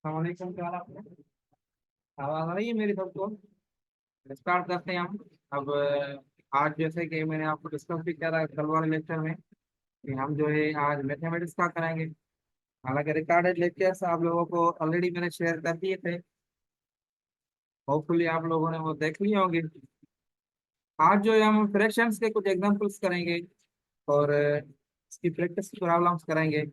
सलामकुम, क्या हाल है आपके? आवाज आ रही है मेरी सबको? स्टार्ट करते हैं हम। अब आज जैसे कि मैंने आपको डिस्कस भी किया था कल वाले लेक्चर में कि हम जो है आज मैथमेटिक्स का करेंगे। हालांकि रिकॉर्डेड लेक्चर्स आप लोगों को ऑलरेडी मैंने शेयर कर दिए थे। होपफुली आप लोगों ने वो देख लिए होंगे। आज जो है हम फ्रैक्शंस के कुछ एग्जांपल्स करेंगे और इसकी प्रैक्टिस प्रॉब्लम्स करेंगे।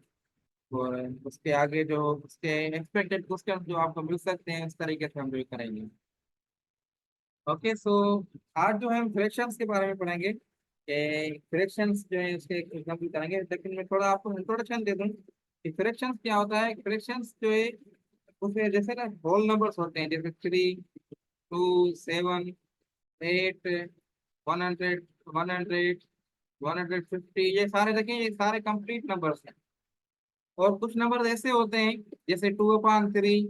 और उसके आगे जो उसके एक्सपेक्टेड क्वेश्चन जो आपको मिल सकते हैं उस तरीके से हम जो करेंगे। ओके सो आज जो है हम फ्रैक्शंस के बारे में पढ़ेंगे कि फ्रैक्शंस जो है उसके एग्जाम्पल करेंगे, लेकिन मैं थोड़ा आपको इंट्रोडक्शन दे दूं कि फ्रैक्शंस क्या होता है। फ्रैक्शंस जो है उसमें जैसे ना होल नंबर्स होते हैं, जैसे 3, 2, 7, 8, 100, 100, 150, ये सारे देखें, ये सारे कंप्लीट नंबर्स हैं। और कुछ नंबर ऐसे होते हैं जैसे 2/3,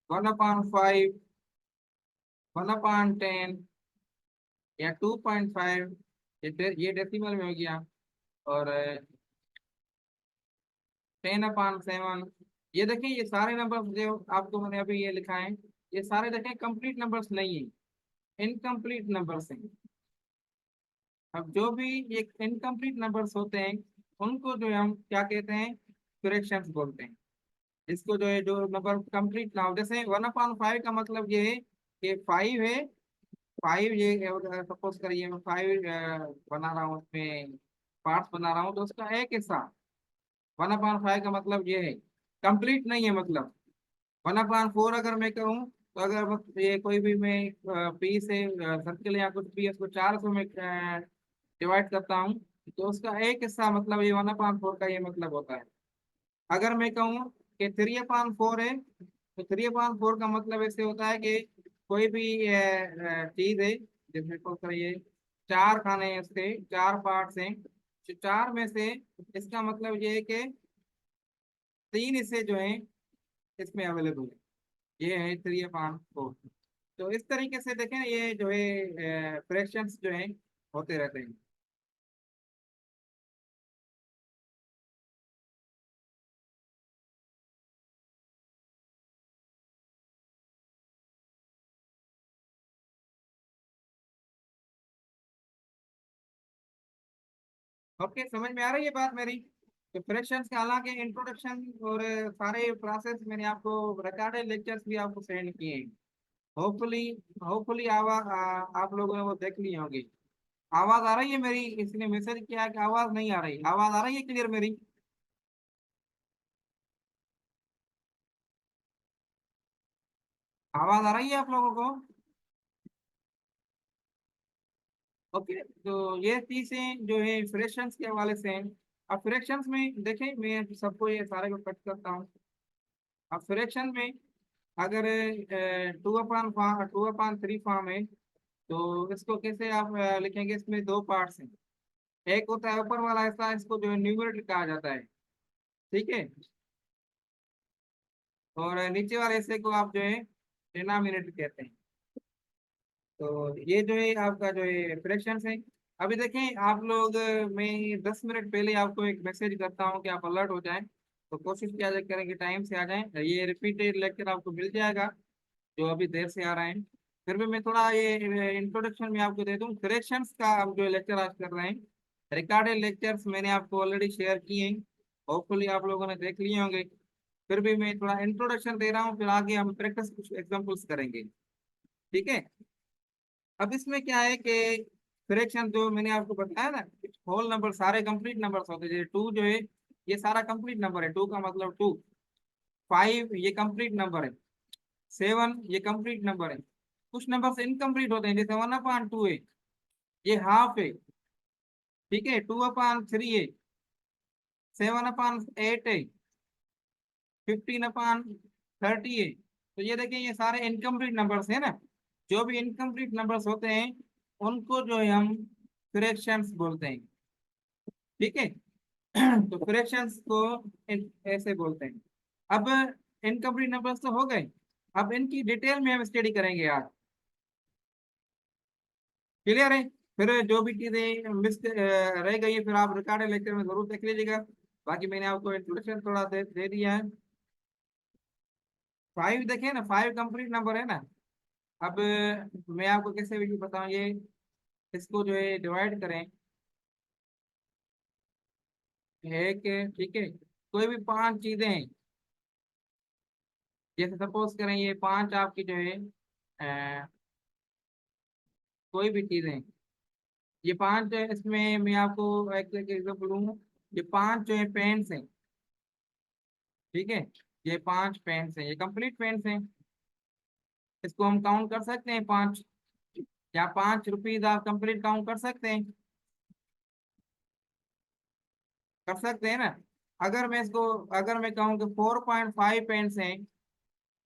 1/5, 1/10 या 2.5। ये डेसिमल में हो गया। और 10/7। ये देखें, ये सारे नंबर जो आपको मैंने अभी ये लिखा है, ये सारे देखें कंप्लीट नंबर्स नहीं है, इनकम्प्लीट नंबर्स हैं। अब जो भी ये इनकम्प्लीट नंबर्स होते हैं उनको जो है हम क्या कहते हैं, फ्रैक्शंस बोलते हैं। इसको जो है, जो नंबर कंप्लीट ना हो, जैसे 1/5 का मतलब ये है कि 5 है। 5 ये सपोज करिए मैं 5 बना रहा हूँ, उसमें पार्ट्स बना रहा हूँ, तो उसका एक हिस्सा 1/5 का मतलब ये है, कंप्लीट नहीं है। मतलब 1/4 अगर मैं कहूँ, तो अगर ये कोई भी मैं पी से सर्किल या कुछ भी उसको 4 में डिवाइड करता हूँ, तो उसका एक हिस्सा मतलब ये 1/4 का ये मतलब होता है। अगर मैं कहूँ कि 3/4 है, तो 3/4 का मतलब ऐसे होता है कि कोई भी चीज है, जैसे को करिए 4 खाने हैं, इसके 4 पार्ट्स हैं, तो 4 में से इसका मतलब ये है कि 3 हिस्से जो हैं इसमें अवेलेबल है। ये है 3/4। तो इस तरीके से देखें, ये जो है फ्रैक्शंस जो हैं होते रहते हैं। ओके, समझ में आ रही है बात मेरी? तो फ्रैक्शंस के हालांकि इंट्रोडक्शन और सारे प्रोसेस मैंने आपको रिकॉर्डेड लेक्चर्स भी आपको सेंड किए हैं। होपफुली होपफुली आप लोगों ने वो देख ली होगी। आवाज आ रही है मेरी? इसने मैसेज किया है कि आवाज नहीं आ रही। आवाज आ रही है क्लियर मेरी? आवाज आ रही है आप लोगों को? ओके, तो ये चीजें जो है फ्रैक्शंस के हवाले से हैं। अब फ्रैक्शंस में देखें, मैं सबको ये सारे को कट करता हूँ। अब फ्रैक्शन में अगर 2/3 फॉर्म है, तो इसको कैसे आप लिखेंगे? इसमें दो पार्ट्स हैं। एक होता है ऊपर वाला हिस्सा, इसको जो है न्यूमरेटर कहा जाता है, ठीक है। और नीचे वाले हिस्से को आप जो है डिनोमिनेटर कहते हैं। तो ये जो है आपका जो है फ्रैक्शंस है। अभी देखें आप लोग, मैं 10 मिनट पहले आपको एक मैसेज करता हूँ कि आप अलर्ट हो जाएं। तो कोशिश किया जाए करें कि टाइम से आ जाएं। ये रिपीटेड लेक्चर आपको मिल जाएगा जो अभी देर से आ रहे हैं। फिर भी मैं थोड़ा ये इंट्रोडक्शन में आपको दे दूं फ्रैक्शंस का। आप जो लेक्चर आज कर रहे हैं, रिकॉर्डेड लेक्चर्स मैंने आपको ऑलरेडी शेयर किए हैं। होपफुली आप लोगों ने देख लिए होंगे। फिर भी मैं थोड़ा इंट्रोडक्शन दे रहा हूँ, फिर आगे हम प्रैक्टिस कुछ एग्जांपल्स करेंगे, ठीक है। अब इसमें क्या है कि फ्रैक्शन जो मैंने आपको बताया ना, होल नंबर सारे कंप्लीट नंबर्स होते हैं। जैसे 2 जो है, ये सारा कंप्लीट नंबर है, 2 का मतलब 2। 5 ये कंप्लीट नंबर है। 7 ये कंप्लीट नंबर है। कुछ नंबर इनकम्प्लीट होते हैं, जैसे 1/2 है, ये हाफ है, ठीक है। 2/3 है, 7/8 है, 15/30 है। तो ये देखिए, ये सारे इनकम्प्लीट नंबर्स है ना। जो भी इनकम्प्लीट नंबर्स होते हैं उनको जो है हम फ्रैक्शंस बोलते हैं, ठीक है। तो फ्रैक्शंस को ऐसे बोलते हैं। अब इनकम्प्लीट नंबर्स तो हो गए, अब इनकी डिटेल में हम स्टडी करेंगे आज। क्लियर है? फिर जो भी चीजें मिस रह गई है, फिर आप रिकॉर्डेड लेक्चर में जरूर देख लीजिएगा। बाकी मैंने आपको इंट्रोडक्शन थोड़ा दे दिया है। फाइव देखे ना, फाइव कंप्लीट नंबर है ना। अब मैं आपको कैसे भी बताऊं, ये इसको जो है डिवाइड करें एक, ठीक है, कोई भी पांच चीजें हैं, जैसे सपोज करें ये पांच आपकी जो है कोई भी चीजें, ये पांच जो है, इसमें मैं आपको एक एग्जाम्पल दूँ, ये पांच जो है पेन्स हैं, ठीक है, ये पांच पेन्स हैं, ये कंप्लीट पेन्स हैं, इसको हम काउंट कर सकते हैं पांच, या 5 रुपीज आप कंप्लीट काउंट कर सकते हैं, कर सकते हैं ना। अगर मैं इसको, अगर मैं कहूँ कि 4.5 पेन्स हैं,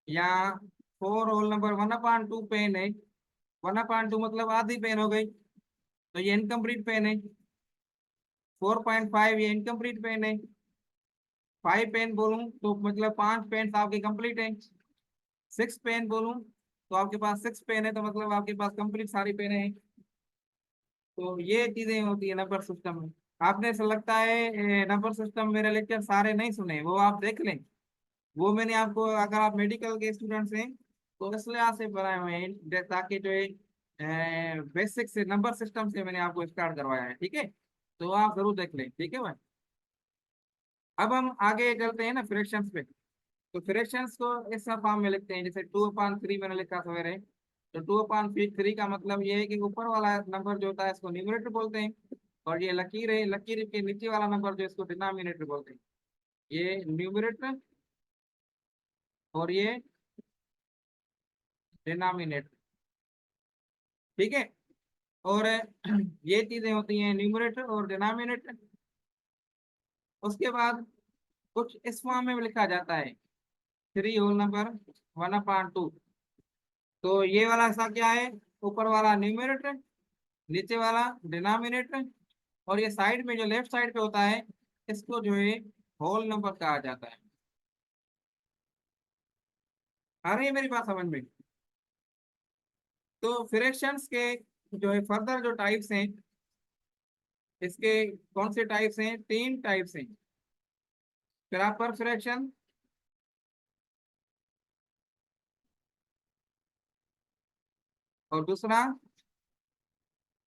या फोर होल नंबर 1/2 पेन है, 1/2 मतलब आधी पेन हो गई, तो ये इनकम्प्लीट पेन है। 4.5 ये इनकम्प्लीट पेन है। 5 पेन बोलूं तो मतलब 5 पेन आपके कंप्लीट है। 6 पेन बोलूं तो आपके पास 6 पेन है, तो मतलब आपके पास कंप्लीट सारी पेन है। तो ये चीजें होती है नंबर सिस्टम में। आपने ऐसा लगता है नंबर सिस्टम मेरे लेक्चर सारे नहीं सुने, वो आप देख लें। वो मैंने आपको, अगर आप मेडिकल के स्टूडेंट्स हैं तो इसलिए आपसे बनाए हुए हैं, ताकि जो है बेसिक से नंबर सिस्टम से मैंने आपको स्टार्ट करवाया है, ठीक है। तो आप जरूर देख लें, ठीक है भाई। अब हम आगे चलते हैं ना फ्रैक्शंस पे। तो फ्रैक्शंस को इस फॉर्म में लिखते हैं, जैसे 2/3 मैंने लिखा सवेरे। तो 2/3 का मतलब ये है कि ऊपर वाला नंबर जो होता है इसको न्यूमरेटर बोलते हैं, और ये लकीर है, लकीर के नीचे वाला नंबर जो इसको डिनोमिनेटर बोलते हैं। ये न्यूमरेटर और ये डिनोमिनेटर, ठीक है। और ये चीजें होती हैं न्यूमरेटर और डिनोमिनेटर। उसके बाद कुछ इस फॉर्म में भी लिखा जाता है, 3 होल नंबर 1/2। तो ये वाला ऐसा क्या है, ऊपर वाला न्यूमरेटर, नीचे वाला डिनोमिनेटर, और ये साइड में जो लेफ्ट साइड पे होता है इसको जो है होल नंबर कहा जाता है। आ रही है मेरी बात समझ में। तो फ्रैक्शंस के जो है फर्दर जो टाइप्स हैं, इसके कौन से टाइप्स हैं, तीन टाइप्स हैं। प्रॉपर फ्रैक्शन, और दूसरा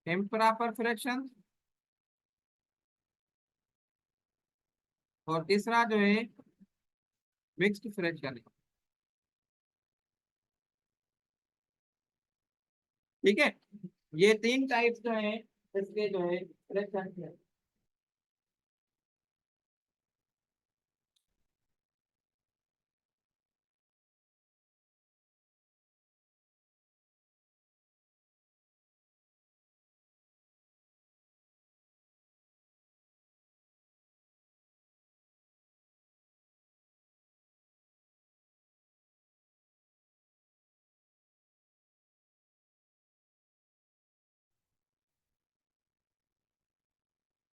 इम्प्रॉपर फ्रैक्शन, और तीसरा जो है मिक्स्ड फ्रैक्शन है, ठीक है। ये तीन टाइप्स जो है इसके जो है फ्रैक्शन के।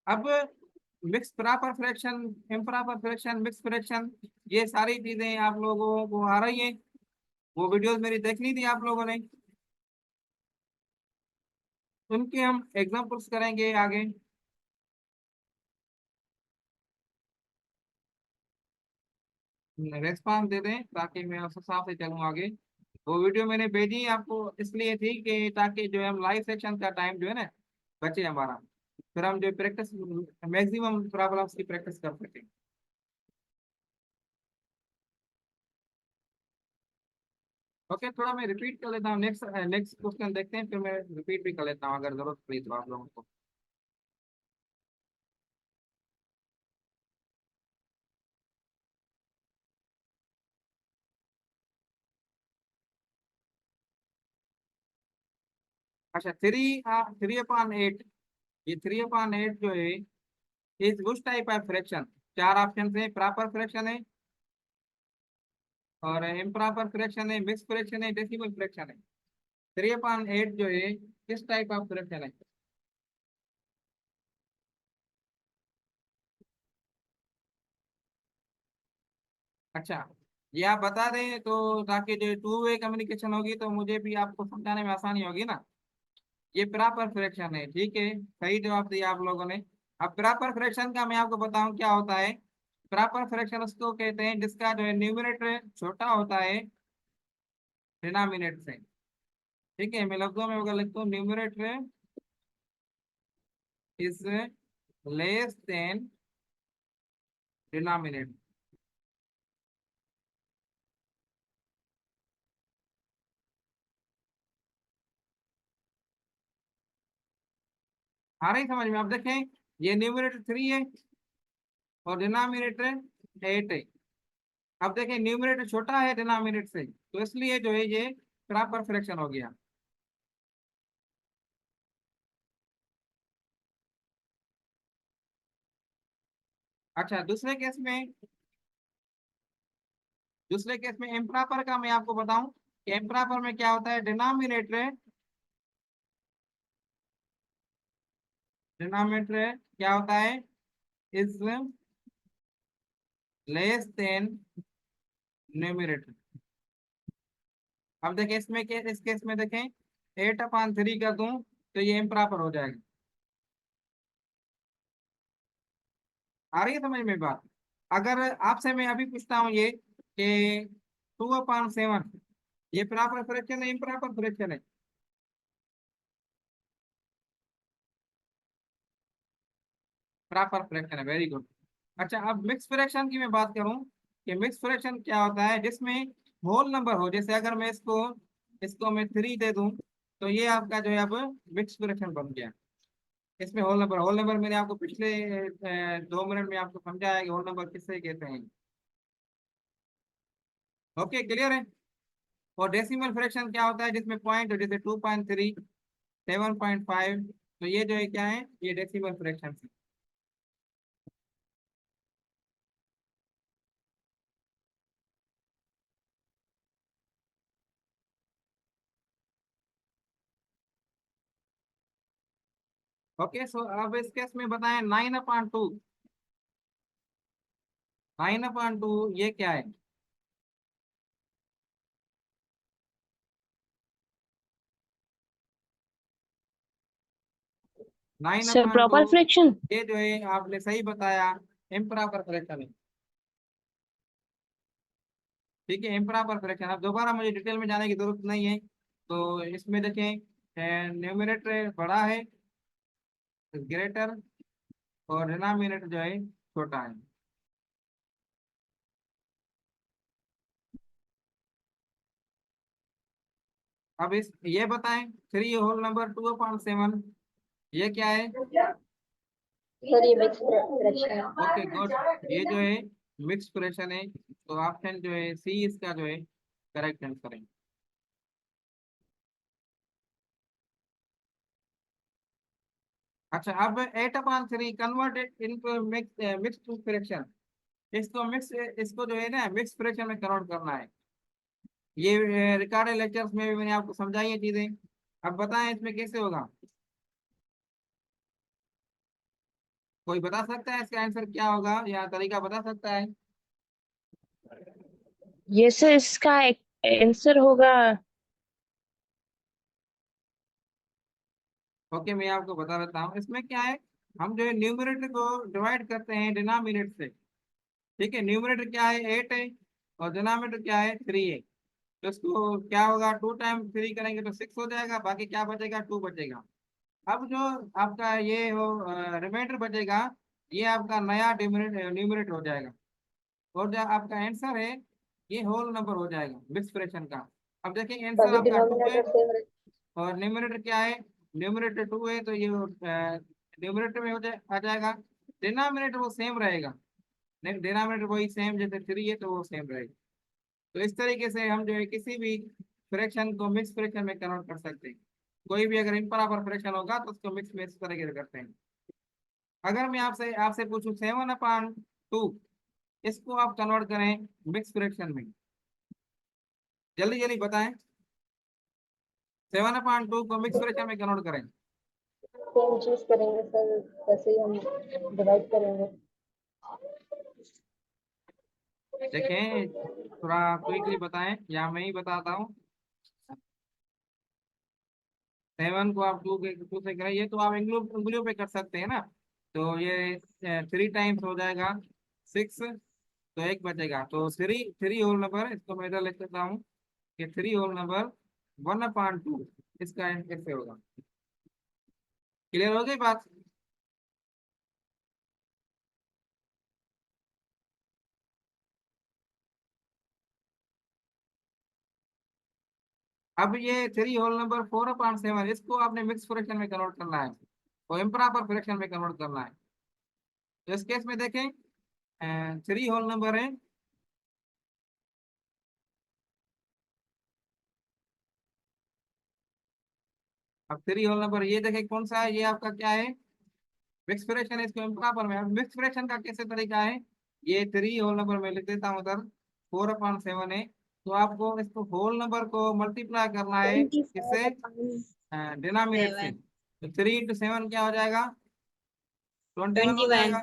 अब mix proper fraction, improper fraction, mix fraction, ये सारी चीजें आप लोगों को आ रही हैं। वो वीडियोस मेरी देखनी थी आप लोगों ने, उनके हम एग्जांपल्स करेंगे आगे। रेस्पॉन्स दे दें ताकि मैं उस हिसाब से चलूँ आगे। वो वीडियो मैंने भेजी आपको इसलिए थी कि ताकि जो है हम लाइव सेक्शन का टाइम जो है ना बचे हमारा, फिर हम जो प्रैक्टिस मैक्सिमम प्रॉब्लम्स की प्रैक्टिस कर सकें। ओके, थोड़ा मैं रिपीट कर लेता हूँ, नेक्स्ट नेक्स्ट क्वेश्चन देखते हैं, फिर मैं रिपीट भी कर लेता हूँ अगर जरूरत पड़ी तो आप लोगों को। अच्छा, 3/8, ये 3/8 जो है इज उस टाइप ऑफ फ्रैक्शन। चार ऑप्शन है, प्रॉपर फ्रैक्शन है, और इम्प्रॉपर फ्रैक्शन है, मिक्स फ्रैक्शन है, डेसिमल फ्रैक्शन है। 3/8 जो है किस टाइप ऑफ फ्रैक्शन है। अच्छा, ये आप बता दें तो ताकि जो टू वे कम्युनिकेशन होगी तो मुझे भी आपको समझाने में आसानी होगी ना। ये प्रॉपर फ्रैक्शन है, ठीक है, सही जवाब दिया आप लोगों ने। अब प्रॉपर फ्रैक्शन का मैं आपको बताऊं क्या होता है। प्रॉपर फ्रैक्शन उसको कहते हैं जिसका जो है न्यूमरेटर छोटा होता है डिनोमिनेटर से। ठीक है, मैं लफ्जों में अगर लिखता हूँ numerator is less than denominator. आ रही समझ में? आप देखें, ये न्यूमरेटर 3 है और डिनोमिनेटर 8 है। अब देखें न्यूमरेटर छोटा है डिनोमिनेटर से, तो इसलिए जो है ये प्रॉपर फ्रैक्शन हो गया। अच्छा, दूसरे केस में इम्प्रॉपर का मैं आपको बताऊं कि इम्प्रॉपर में क्या होता है। डिनोमिनेटर क्या होता है, इज लेस देन न्यूमरेटर। अब देखें इस केस में देखें 8/3 कर दूं तो ये इम्प्रॉपर हो जाएगा। आ रही है समझ में बात? अगर आपसे मैं अभी पूछता हूँ ये कि 2/7, ये प्रॉपर फ्रैक्शन है इम्प्रॉपर फ्रैक्शन है? प्रॉपर फ्रैक्शन है, वेरी गुड। अच्छा, अब मिक्स फ्रैक्शन की मैं बात करूं कि मिक्स फ्रैक्शन क्या होता है, जिसमें होल नंबर हो। जैसे अगर मैं इसको इसको मैं 3 दे दूं तो ये आपका जो है अब मिक्स फ्रैक्शन बन गया। इसमें होल नंबर मैंने आपको पिछले 2 मिनट में आपको समझाया कि होल नंबर किससे कहते हैं। ओके, क्लियर है? और डेसिमल फ्रैक्शन क्या होता है, जिसमें पॉइंट हो, जैसे 2.3, 7.5, तो ये जो है क्या है, ये डेसिमल फ्रैक्शन है। ओके, सो अब इस केस में बताएं 9/2। 9/2 ये क्या है? 9 sir upon two proper fraction. ये जो है आपने सही बताया, इम्प्रॉपर फ्रैक्शन है। ठीक है, इम्प्रॉपर फ्रैक्शन। अब दोबारा मुझे डिटेल में जाने की जरूरत नहीं है। तो इसमें देखें, न्यूमरेटर बड़ा है, ग्रेटर, और डिनोमिनेटर जो है छोटा है। अब इस ये बताएं 3 होल नंबर 2/7, ये क्या है? सर ये मिक्स फ्रैक्शन है। Okay, good. ये जो है मिक्स फ्रैक्शन है, तो ऑप्शन जो है सी इसका जो है करेक्ट आंसर है। अच्छा, अब 8/3 कन्वर्टेड इनटू मिक्स फ्रैक्शन। इसको जो है ना मिक्स फ्रैक्शन में कन्वर्ट करना है। ये रिकॉर्डेड लेक्चर्स में भी मैंने आपको समझाई है चीजें। अब बताएं इसमें कैसे होगा? कोई बता सकता है इसका आंसर क्या होगा, या तरीका बता सकता है? ये सर इसका आंसर होगा। ओके, मैं आपको बता देता हूँ इसमें क्या है। हम जो है न्यूमरेटर को डिवाइड करते हैं डिनोमिनेटर से। ठीक है, न्यूमरेटर क्या है, 8 है, और डिनोमिनेटर क्या है, 3 है। तो इसको क्या होगा, 2 टाइम 3 करेंगे तो 6 हो जाएगा, बाकी क्या बचेगा, 2 बचेगा। अब जो आपका ये हो रिमाइंडर बचेगा, ये आपका नया न्यूमरेटर हो जाएगा। और जो आपका आंसर है, ये होल नंबर हो जाएगा मिक्स फ्रैक्शन का। अब देखिए आंसर बाकी आपका 2 है, डिनोमिनेटर सेम रहे। और न्यूमरेटर क्या है, न्यूमरेटर 2 है, तो ये न्यूमरेटर में आ जाएगा। डिनोमिनेटर वो सेम रहेगा, नहीं डिनोमिनेटर वही सेम, जैसे 3 है तो वो सेम रहेगा। तो इस तरीके से हम जो है किसी भी फ्रैक्शन को मिक्स फ्रैक्शन में कन्वर्ट कर सकते हैं। कोई भी अगर इम्प्रॉपर फ्रैक्शन होगा तो उसको मिक्स में इस तरीके से करते हैं। अगर मैं आपसे आपसे पूछूं 7/2, इसको आप कन्वर्ट करें मिक्स फ्रैक्शन में, जल्दी जल्दी बताएं। 7/2 को मिक्स फ्रैक्शन में कन्वर्ट करें। सेम चीज करेंगे सर, वैसे ही हम डिवाइड करेंगे। देखें, थोड़ा क्विकली बताएं या मैं ही बताता हूँ। 7 को आप 2 से करें, ये तो आप उंगलियों पे कर सकते हैं ना। तो ये 3 टाइम्स हो जाएगा 6, तो एक बचेगा, तो 3 3 होल नंबर, इसको मैं इधर लिख देता हूँ। कि 3 होल नंबर 1/2 इसका कैसे होगा। क्लियर हो गई बात। अब ये 3 होल नंबर 4/7 इसको आपने मिक्स फ्रैक्शन में कन्वर्ट करना है और इम्प्रॉपर फ्रैक्शन में कन्वर्ट करना है। तो इस केस में देखें 3 होल नंबर है, अब 3 होल नंबर ये देखें कौन सा है, ये आपका क्या है, मिक्स फ्रैक्शन है, इसको इम्प्रॉपर में। अब मिक्स फ्रैक्शन का कैसे तरीका है, ये 3 होल नंबर में लिख देता हूँ उधर, 4/7 है, तो आपको इसको होल नंबर को मल्टीप्लाई करना है 25 किससे, upon डिनोमिनेट से। 7, तो 3 × 7 क्या हो जाएगा, 21 हो 21, जाएगा।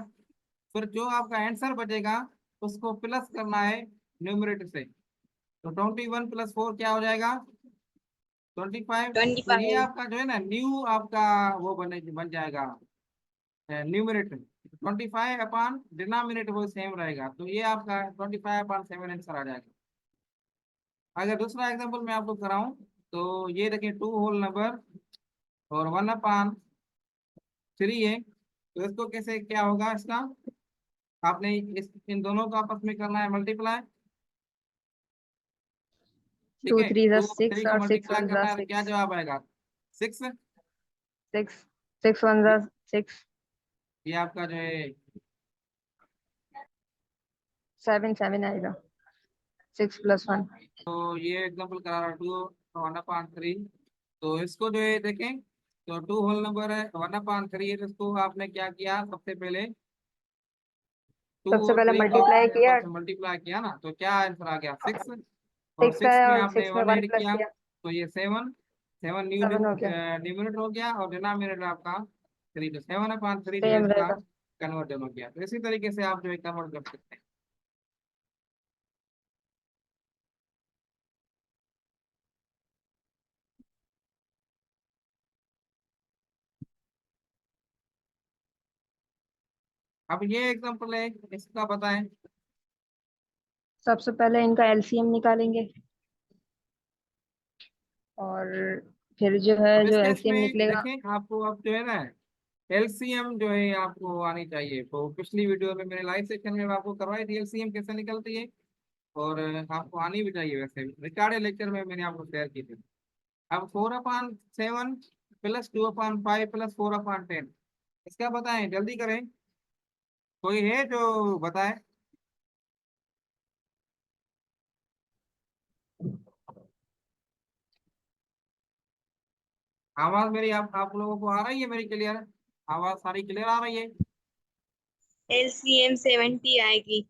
फिर जो आपका आंसर बचेगा उसको प्लस करना है न्यूमरेटर से। तो 21 + 4 क्या हो जाएगा, 25। तो ये 25, आपका जो है ना न्यू आपका वो बन जाएगा न्यूमरेटर। 25 डिनोमिनेटर वो सेम रहेगा, तो ये आपका 25/7 आंसर आ जाएगा। अगर दूसरा एग्जाम्पल मैं आपको कराऊं, तो ये देखिए 2 होल नंबर और 1/3 है, तो इसको कैसे क्या होगा इसका, आपने इन दोनों को आपस में करना है मल्टीप्लाई। ठीक 2 है, 3 2 is और 6 3 को और 6 मल्टीप्लाई 1 करना is है तो क्या 6, जवाब आएगा, 6। 6 6 1 is 6, ये आपका जो है 7 7 आएगा, 6 + 1, तो ये एग्जांपल करा रहा 2 1/3। तो इसको जो है देखें, तो 2 होल नंबर है 1/3 है, तो इसको आपने क्या किया सबसे पहले, 2 सबसे और पहले 3 को मल्टीप्लाई आपने किया, आपस में मल्टीप्लाई किया ना, तो क्या आंसर आ गया, 6। और 6 सिक्स आया में और आपने 6 में 1 1 ऐड प्लस किया, किया, तो ये 7। 7 न्यू 7 हो गया, न्यूमरेटर हो गया और डिनोमिनेटर आपका 3, तो 7/3 जो है सेम इसका रहेगा। कन्वर्जन हो गया। तो इसी तरीके से आप जो है कन्वर्ट कर सकते हैं। अब ये एग्जांपल है, इसका बताएं। सबसे पहले इनका एलसीएम निकालेंगे और फिर जो है अब इस जो केस एलसीएम में निकलेगा। देखें, आपको अब जो है ना एलसीएम जो है आपको आनी चाहिए। तो पिछली वीडियो में मैंने लाइव सेक्शन में आपको करवाई थी एलसीएम कैसे निकलती है, और आपको आनी भी चाहिए, वैसे रिकॉर्डेड लेक्चर में मैंने आपको शेयर की थी। अब 4/7 + 2/5 + 4/10 इसका बताएं, जल्दी करें, कोई है जो बताए। आवाज मेरी आप लोगों को आ रही है मेरी क्लियर, आवाज सारी क्लियर आ रही है। एलसीएम 70 आएगी।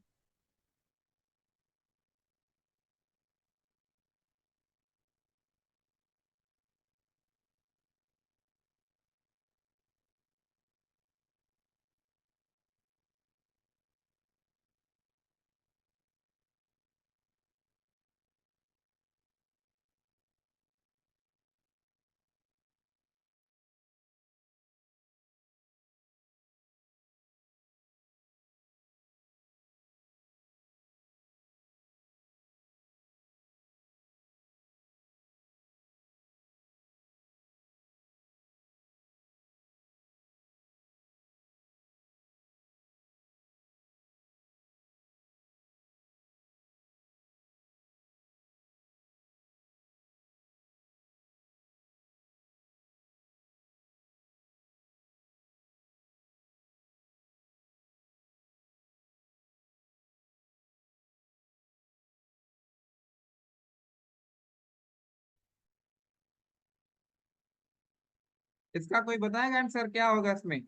इसका कोई बताएगा आंसर क्या होगा इसमें।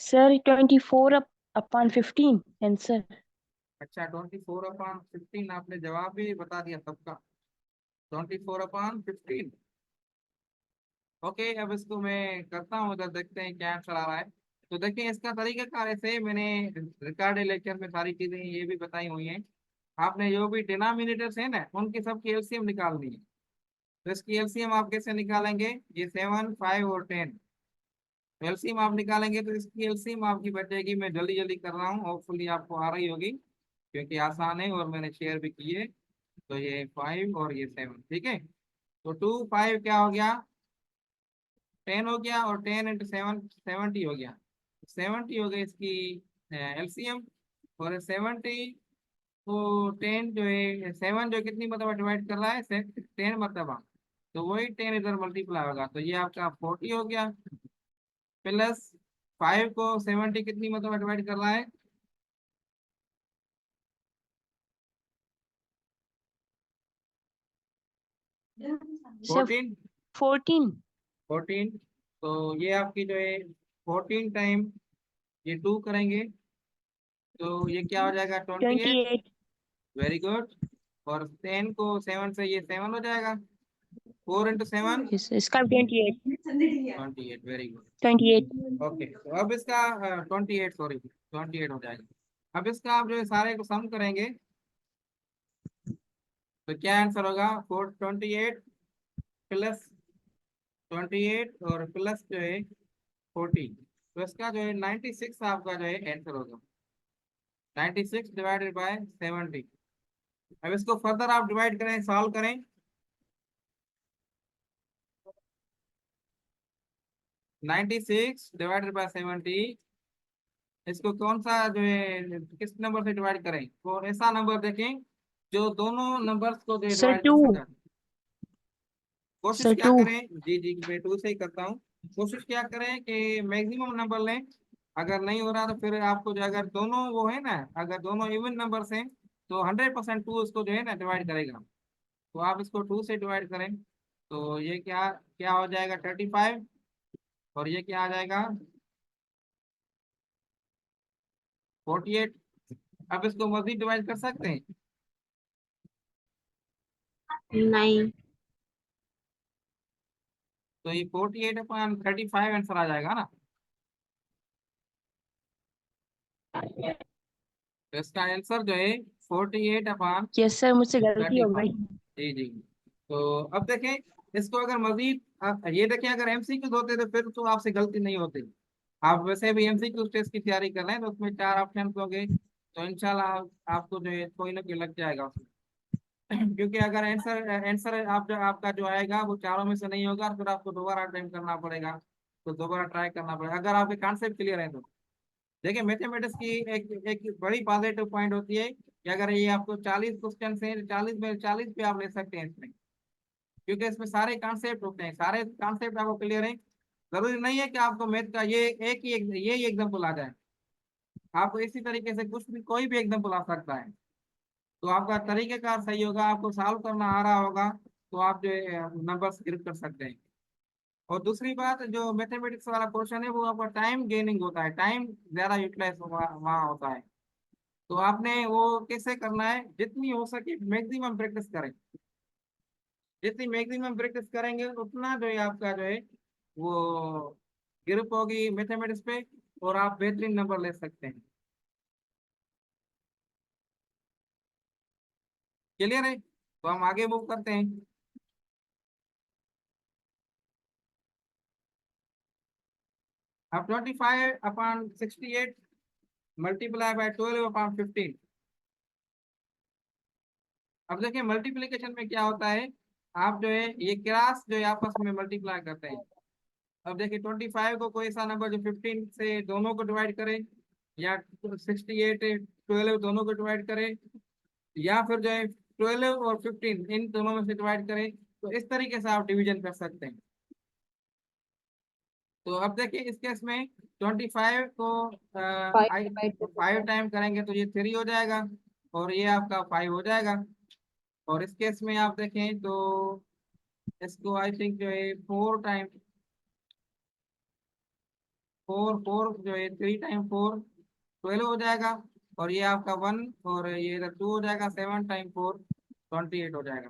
Sir, 24/15 answer. अच्छा 24/15 आपने जवाब भी बता दिया सबका, 24/15। ओके, अब इसको मैं करता हूँ उधर, देखते हैं क्या आंसर आ रहा है। तो देखिए इसका तरीका कार ऐसे है, मैंने रिकॉर्डेड लेक्चर में सारी चीजें ये भी बताई हुई हैं। आपने जो भी डिनोमिनेटर्स है ना उनकी सबकी एलसीएम निकालनी है। तो इसकी एलसीएम आप कैसे निकालेंगे, ये 7 5 और 10 एलसीएम आप निकालेंगे, तो इसकी एलसीएम आपकी बचेगी, मैं जल्दी जल्दी कर रहा हूँ, होपफुली आपको आ रही होगी। क्योंकि आसान है और मैंने शेयर भी किए। तो ये 5 और ये 7, ठीक है। तो 2 5 क्या हो गया, 10 हो गया, और 10 × 7 70 हो गया। 70 हो गई इसकी एलसीएम। और 70 को 10 जो है, 7 जो कितनी मरतबा डिवाइड कर रहा है, 10 मरतबा। तो वही 10 इधर मल्टीप्लाई होगा, तो ये आपका 40 हो गया। प्लस 5 को 70 कितनी मरतबा डिवाइड कर रहा है, सर 14। 14। 14, तो ये आपकी जो है 14 टाइम ये 2 करेंगे, तो ये क्या हो जाएगा, 28। 28। Very good. और 10 को 7 से ये 7 हो जाएगा, 4 × 7 यस, इसका 28। 28। Very good. 28। ओके, तो अब इसका 28, सॉरी 28 हो जाएगा। अब इसका आप जो है सारे को सम करेंगे, तो क्या आंसर होगा, 428 प्लस 28 और प्लस जो है 40। तो इसका जो है 96 आपका जो है आंसर होगा, 96 डिवाइडेड बाय 70। अब इसको फर्दर आप डिवाइड करें, सॉल्व करें। 96 डिवाइडेड बाय 70, इसको कौन सा जो है किस नंबर से डिवाइड करें, तो ऐसा नंबर देखें जो दोनों नंबर्स को जो सर डिवाइड कर 2। सका। कोशिश सर क्या 2। करें, जी जी मैं 2 से ही करता हूँ। कोशिश क्या करें कि मैक्सिमम नंबर लें। अगर नहीं हो रहा तो फिर आपको जो, अगर दोनों वो है ना, अगर दोनों इवन नंबर्स हैं, तो 100% 2 उसको जो है ना डिवाइड करेगा। तो आप इसको 2 से डिवाइड करें, तो ये क्या क्या हो जाएगा, 35। और ये क्या आ जाएगा, 48। अब इसको मजीद डिवाइड कर सकते हैं, नहीं। तो ये 48/35 आंसर आ जाएगा ना। तो इसका आंसर जो है 48/। यस सर, मुझसे गलती हो 35। गई। जी जी। तो अब देखें, इसको अगर मजीद ये देखें, अगर एमसीक्यूज होते तो फिर तो आपसे गलती नहीं होती। आप वैसे भी एमसीक्यू टेस्ट की तैयारी कर रहे हैं, तो उसमें 4 ऑप्शन होंगे, तो इंशाल्लाह आपको जो है कोई ना कोई लग जाएगा उसमें। क्योंकि अगर आंसर आंसर आप जो आपका जो आएगा वो चारों में से नहीं होगा, फिर आपको दोबारा अटेम्प्ट करना पड़ेगा। तो दोबारा ट्राई करना पड़ेगा, अगर आपके कॉन्सेप्ट क्लियर है तो। देखिए, मैथमेटिक्स की एक एक बड़ी पॉजिटिव पॉइंट होती है कि अगर ये आपको 40 क्वेश्चन से 40 में 40 पे आप ले सकते हैं इसमें, क्योंकि इसमें सारे कॉन्सेप्ट होते हैं, सारे कॉन्सेप्ट आपको क्लियर है। जरूरी नहीं है कि आपको मैथ का ये एक ही ये एग्जाम्पल आ जाए, आपको इसी तरीके से कुछ भी कोई भी एग्जाम्पल आ सकता है। तो आपका तरीकेकार सही होगा, आपको सॉल्व करना आ रहा होगा, तो आप जो नंबर्स ग्रिप कर सकते हैं। और दूसरी बात, जो मैथमेटिक्स वाला क्वेश्चन है वो आपका टाइम गेनिंग होता है, टाइम ज्यादा यूटिलाइज वहाँ होता है। तो आपने वो कैसे करना है, जितनी हो सके मैक्सिमम प्रैक्टिस करें। जितनी मैक्सिमम प्रैक्टिस करेंगे उतना जो है आपका जो है वो ग्रिप होगी मैथमेटिक्स पे, और आप बेहतरीन नंबर ले सकते हैं। क्लियर है, तो हम आगे मूव करते हैं। अब 25/68 मल्टीप्लाई बाय 12/15। अब देखिए, मल्टीप्लिकेशन में क्या होता है, आप जो है ये क्लास जो है आपस में मल्टीप्लाई करते हैं। अब देखिए, 25 को कोई ऐसा नंबर जो 15 से दोनों को डिवाइड करे, या 68 12 दोनों को डिवाइड करे, या फिर जो है 12 और 15 इन दोनों में से डिवाइड करें, तो इस तरीके से आप डिवीजन कर सकते हैं। तो अब देखिए, इस केस में 25 को 5 डिवाइड कर सकते 5 हैं। टाइम करेंगे तो ये 3 हो जाएगा, और ये आपका 5 हो जाएगा। और इस केस में आप देखें तो इसको आई थिंक जो है 4 टाइम 4 जो है 3 टाइम 4 12 हो जाएगा। और ये आपका 1, और ये इधर 2 हो जाएगा, 7 टाइम 4 28 हो जाएगा।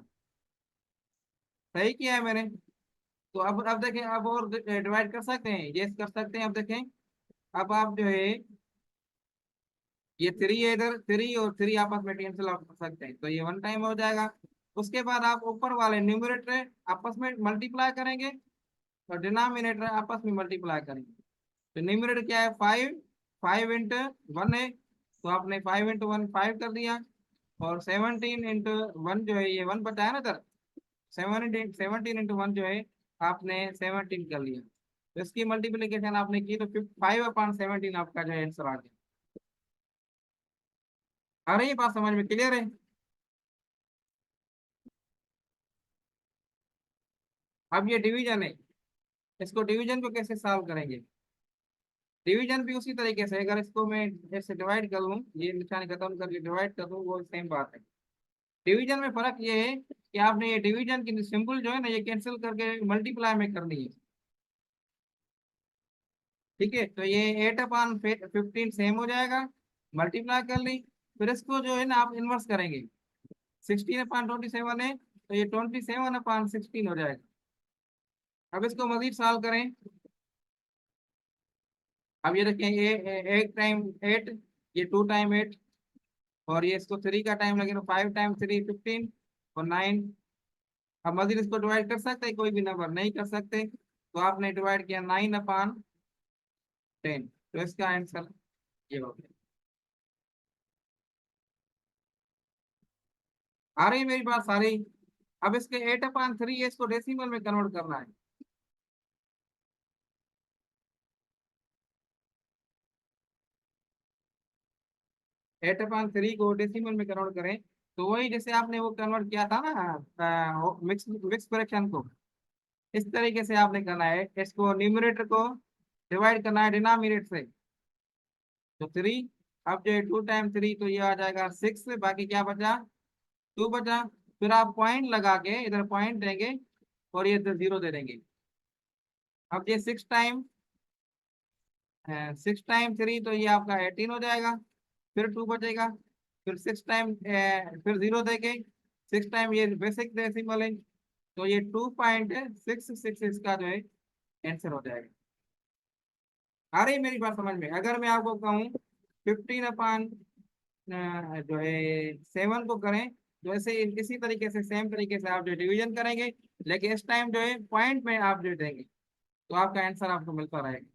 सही किया है मैंने। तो अब देखें, अब और डिवाइड कर सकते हैं, यस कर सकते हैं। अब देखें, अब आप जो है ये 3 है, इधर 3 और 3 आपस में कैंसिल आउट कर सकते हैं, तो ये 1 टाइम हो जाएगा। उसके बाद आप ऊपर वाले न्यूमरेटर आपस में मल्टीप्लाई करेंगे, और डिनोमिनेटर आपस में मल्टीप्लाई करेंगे। तो न्यूमरेटर क्या है, 5, 5 × 1 है, तो आपने 5 × 1 5 कर दिया, और 17 × 1 जो है ये 1 बचा है ना सर, 17 × 1 जो है आपने 17 कर लिया, तो इसकी मल्टीप्लीकेशन आपने की तो 5/17 आपका जो है आंसर आ गया। आ रही है बात समझ में, क्लियर है? अब ये डिवीजन है, इसको डिवीजन को कैसे सॉल्व करेंगे? डिवीजन भी उसी तरीके से, अगर इसको मैं ऐसे डिवाइड कर लूँ, ये निशान खत्म करके डिवाइड कर दूँ, वो सेम बात है। डिवीजन में फर्क ये है कि आपने ये डिवीजन की सिंबल जो है ना, ये कैंसिल करके मल्टीप्लाई में करनी है। ठीक है, तो ये 8/15 सेम हो जाएगा, मल्टीप्लाई कर ली, फिर इसको जो है ना आप इनवर्स करेंगे। 16/27 है, तो ये 27/16 हो जाएगा। अब इसको मजीद सॉल्व करें। अब ये देखें, ये 8 टाइम 8, ये 2 टाइम 8, और ये इसको 3 का टाइम लगेगा, 5 × 3 15 और 9। अब मजीद इसको डिवाइड कर सकते हैं, कोई भी नंबर नहीं कर सकते, तो आपने डिवाइड किया 9/10, तो इसका आंसर ये हो गया। आ रही है मेरी बात सारी? अब इसके 8/3 है, इसको डेसिमल में कन्वर्ट करना है। 8/3 को डेसिमल में कन्वर्ट करें, तो वही जैसे आपने वो कन्वर्ट किया था ना मिक्स मिक्स फ्रैक्शन को, इस तरीके से आपने करना है। इसको न्यूमरेटर को डिवाइड करना है डिनोमिनेटर से, तो 3। अब जो है 2 टाइम 3, तो ये आ जाएगा 6, बाकी क्या बचा, 2 बचा। फिर आप पॉइंट लगा के इधर पॉइंट देंगे, और ये इधर 0 दे देंगे। अब ये 6 टाइम 3, तो ये आपका 18 हो जाएगा, फिर 2 बचेगा, फिर 6 टाइम फिर 0 देके 6 टाइम, ये बेसिक डेसिमल है, तो ये 2.66 इसका जो है आंसर हो जाएगा। आ रही है मेरी बात समझ में? अगर मैं आपको कहूँ 15 जो है 7 को करें, तो ऐसे इसी तरीके से सेम तरीके से आप जो डिवीजन करेंगे, लेकिन इस टाइम जो है पॉइंट में आप जो देंगे, तो आपका आंसर आपको मिलता रहेगा।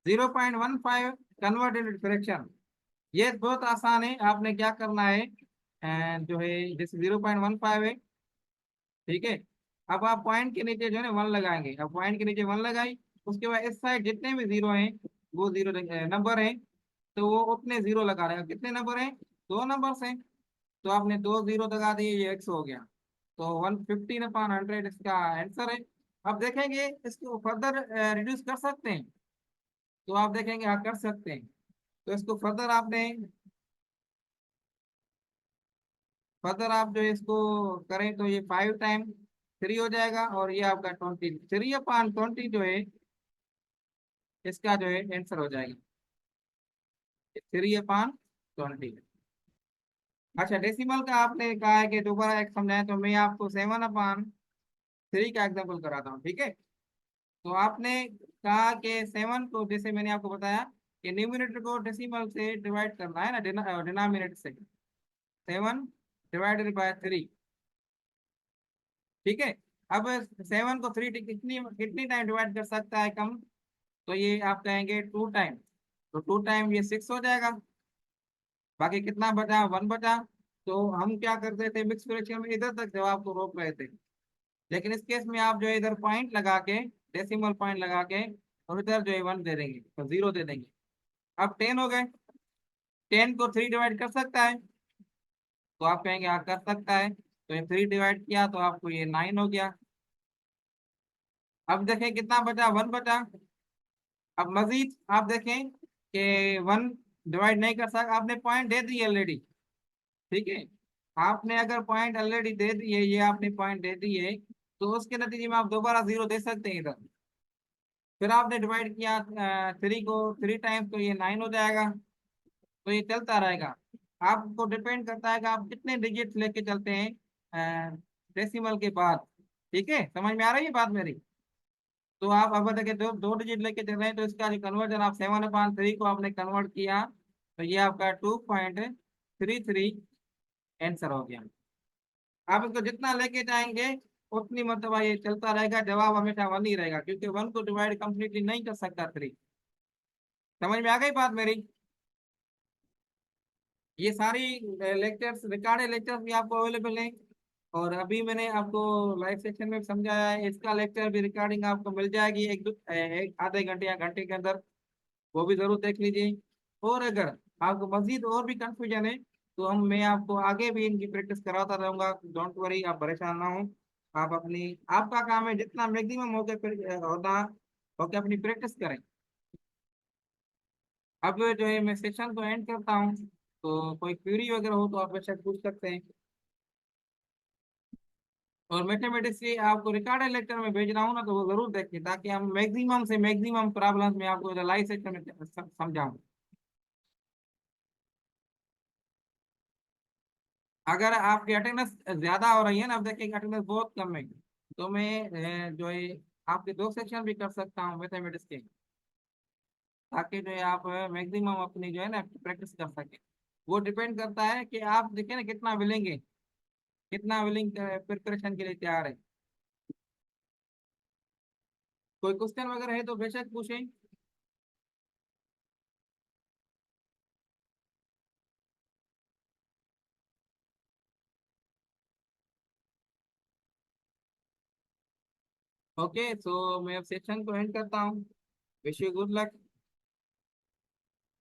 0.15 कन्वर्टेड फ्रैक्शन, ये बहुत आसान है। आपने क्या करना है, जो है जैसे 0.15 है, ठीक है। अब आप पॉइंट के नीचे जो है ना 1 लगाएंगे, अब पॉइंट के नीचे 1 लगाई, उसके बाद इस साइड जितने भी जीरो हैं, वो जीरो नंबर हैं, तो वो उतने जीरो लगा रहे हैं। कितने नंबर हैं? 2 नंबर हैं, तो आपने 2 जीरो लगा दिए, ये x हो गया। तो 115/100 इसका आंसर है। अब देखेंगे इसको फर्दर रिड्यूस कर सकते हैं, तो आप देखेंगे हाँ कर सकते हैं। तो इसको फर्दर आप जो इसको करें, तो ये 5 टाइम 3 हो जाएगा, और ये आपका 23/20 जो है इसका जो है आंसर हो जाएगा 3/20। अच्छा, डेसिमल का आपने कहा है कि दोबारा एक समझाएं, तो मैं आपको 7/3 का एग्जाम्पल कराता हूँ, ठीक है। तो आपने कहा कि 7 को, जैसे मैंने आपको बताया कि न्यूमिनेटर को डेसिमल से डिवाइड करना है ना, डिनोमिनेटर से 7/3, ठीक है। अब 7 को 3 कितनी कितनी टाइम डिवाइड कर सकता है कम, तो ये आप कहेंगे 2 टाइम, तो 2 टाइम ये 6 हो जाएगा, बाकी कितना बचा, 1 बचा। तो हम क्या करते थे मिक्स फ्रैक्शन में, इधर तक जवाब को रोक रहे थे, लेकिन इस केस में आप जो है इधर पॉइंट लगा के, डेसिमल पॉइंट लगा के, और इधर जो है 1 दे देंगे, तो 0 दे देंगे। अब 10 हो गए, 10 को 3 डिवाइड कर सकता है, तो आप कहेंगे हाँ कर सकता है, तो ये 3 डिवाइड किया, तो आपको ये 9 हो गया। अब देखें कितना बचा, 1 बचा। अब मजीद आप देखें कि 1 डिवाइड नहीं कर सकता, आपने पॉइंट दे दी ऑलरेडी, ठीक है। आपने अगर पॉइंट ऑलरेडी दे दिए, ये आपने पॉइंट दे दिए, तो उसके नतीजे में आप दोबारा 0 दे सकते हैं इधर। फिर आपने डिवाइड किया 3 को 3 टाइम्स, तो ये 9 हो जाएगा, तो ये चलता रहेगा। आपको डिपेंड करता है कि आप कितने डिजिट लेके चलते हैं डेसिमल के बाद, ठीक है। समझ में आ रही है बात मेरी? तो आप अगर देखें दो डिजिट लेके चल रहे हैं, तो इसका जो कन्वर्जन, आप 7/3 को आपने कन्वर्ट किया, तो ये आपका 2.33 आंसर हो गया। आप इसको जितना लेके जाएंगे, उतनी मतलब ये चलता रहेगा, जवाब हमेशा 1 ही रहेगा, क्योंकि 1 को डिवाइड कंप्लीटली नहीं कर सकता 3। समझ में आ गई बात मेरी? ये सारी लेक्चर्स, रिकॉर्डेड लेक्चर्स भी आपको अवेलेबल हैं। और अभी मैंने आपको लाइव सेक्शन में समझाया है, इसका लेक्चर भी रिकॉर्डिंग आपको मिल जाएगी एक आधे घंटे या घंटे के अंदर। वो भी जरूर देख लीजिए। और अगर आपको मजीद और भी कंफ्यूजन है तो मैं आपको आगे भी इनकी प्रैक्टिस कराता रहूंगा, डोंट वरी, आप परेशान ना हो। आप अपनी, आपका काम है जितना मैक्सिमम हो गया होता होके अपनी प्रैक्टिस करें। अब जो है मैं सेशन को एंड करता हूँ, तो कोई क्वेरी वगैरह हो तो आप बेशक पूछ सकते हैं। और मैथमेटिक्स की आपको रिकॉर्डेड लेक्चर में भेज रहा हूँ ना, तो वो जरूर देखिए, ताकि हम मैक्सिमम से मैक्सिमम प्रॉब्लम्स में आपको लाइव सेक्शन में समझाऊं। अगर आपकी अटेंडेंस ज्यादा हो रही है ना, अब देखिए अटेंडेंस बहुत कम है, तो मैं जो है आपके 2 सेक्शन भी कर सकता हूँ मैथमेटिक्स के, ताकि जो है आप मैक्सिमम अपनी जो है ना प्रैक्टिस कर सके। वो डिपेंड करता है कि आप देखिए ना कितना विलेंगे, कितना विलिंग प्रिपरेशन के लिए तैयार है। कोई क्वेश्चन वगैरह है तो बेशक पूछें। ओके, सो मैं अब सेक्शन को एंड करता हूँ। Wish you good luck.